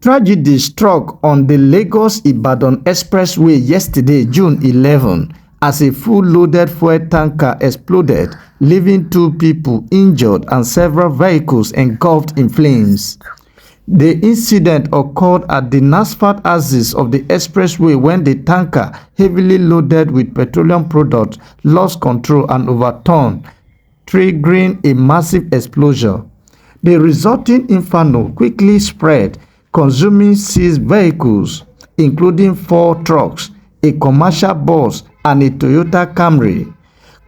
Tragedy struck on the Lagos-Ibadan Expressway yesterday, June 11, as a full-loaded fuel tanker exploded, leaving 2 people injured and several vehicles engulfed in flames. The incident occurred at the asphalt axis of the expressway when the tanker, heavily loaded with petroleum products, lost control and overturned, triggering a massive explosion. The resulting inferno quickly spread, consuming 6 vehicles, including 4 trucks, a commercial bus, and a Toyota Camry.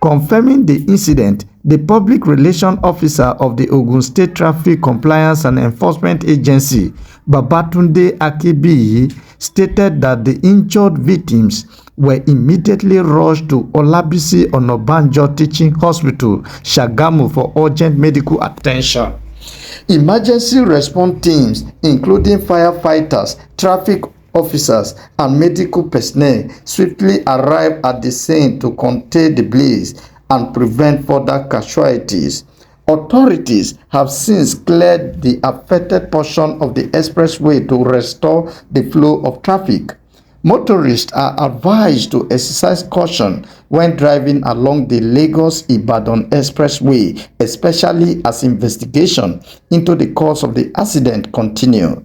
Confirming the incident, the public relations officer of the Ogun State Traffic Compliance and Enforcement Agency, Babatunde Akibiyi, stated that the injured victims were immediately rushed to Olabisi Onabanjo Teaching Hospital, Shagamu, for urgent medical attention. Emergency response teams, including firefighters, traffic officers, and medical personnel, swiftly arrived at the scene to contain the blaze and prevent further casualties. Authorities have since cleared the affected portion of the expressway to restore the flow of traffic. Motorists are advised to exercise caution when driving along the Lagos-Ibadan Expressway, especially as investigation into the cause of the accident continue.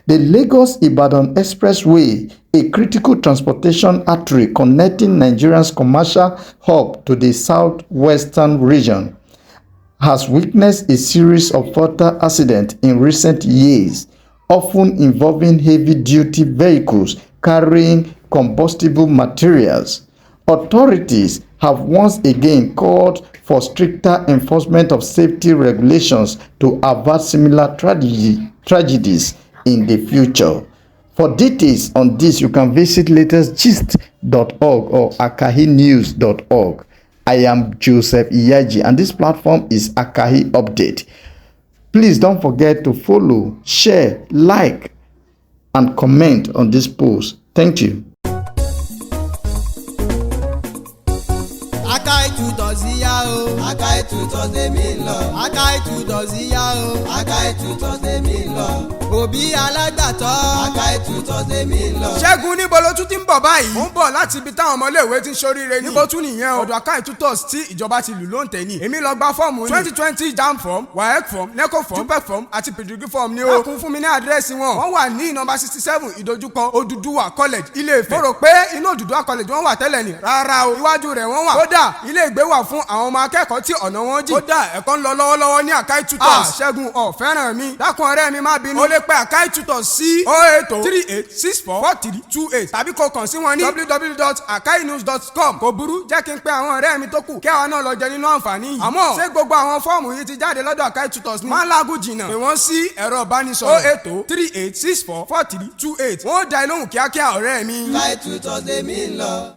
The Lagos-Ibadan Expressway, a critical transportation artery connecting Nigeria's commercial hub to the southwestern region, has witnessed a series of fatal accidents in recent years, often involving heavy-duty vehicles carrying combustible materials. Authorities have once again called for stricter enforcement of safety regulations to avert similar tragedies in the future. For details on this, you can visit latestgist.org or akahinews.org. I am Joseph Iyaji, and this platform is Akahi Update. Please don't forget to follow, share, like, and comment on this post. Thank you. Akai tutosi ya o, Akai tutose mi lọ. Akai tutosi ya o, Akai tutose mi lọ. Òbí alágbàtọ́, Akai tutose mi lọ. Ṣẹ́gun níbo ló tún ti ń bọ̀ báyìí? Ó ń bọ̀ láti ibi táwọn ọmọléèwé ti ń ṣoríire ní. Níbo tún nìyẹn o? Ọ̀dọ̀ Akai tutors tí ìjọba ti lù ló ń tẹ̀ ní. Èmi lọ gba fọ́ọ̀mù ní 2020 JAMB form, WAEC form, NECO form, JUPEB form àti PDG form ni o. Dákun fún mi ní àdírẹ́sì wọn. Wọ́n wà ní nọ́mbà 67 ìdojúkọ Odùduwà college Ilé-Ifẹ̀. Mo rò pé inú Odùduwà college wọ́n wà tẹ́lẹ̀ ní. Rárá o, iwájú rẹ̀ wọ́n wà. Kódà ilé ìgbé wà fún àwọn ọmọ akẹ́kọ̀ọ́ tí ọ̀nà wọn jìn. Kódà ẹ̀kọ́ ń lọ lọ́wọ́lọ́wọ́ ní Akai tutors. Ṣẹ́gun ò fẹ́ràn mi. Dákun ọ̀rẹ́ mi má bínú. O lè pe Akai tutors sí 08038644328 tàbí kó kàn sí wọn ní www.akainews.com. Kò burú, jẹ́ kí n pe àwọn ọ̀rẹ́ mi tó kù kí àwọn náà lọ jẹ nínú àǹfààní yìí. Àmọ́ ṣé gbogbo àwọn fọ́ọ̀mù yìí ti jáde lọ́dọ̀ Akai tutors ni? Má lágùn jìnnà. Pè wọ́n sí ẹ̀rọ ìbánisọ̀rọ̀ 08038644328. Wọ́n ó dá ẹ lóhùn kíákíá ọ̀rẹ́ mi. Akai tutors lèmi lọ.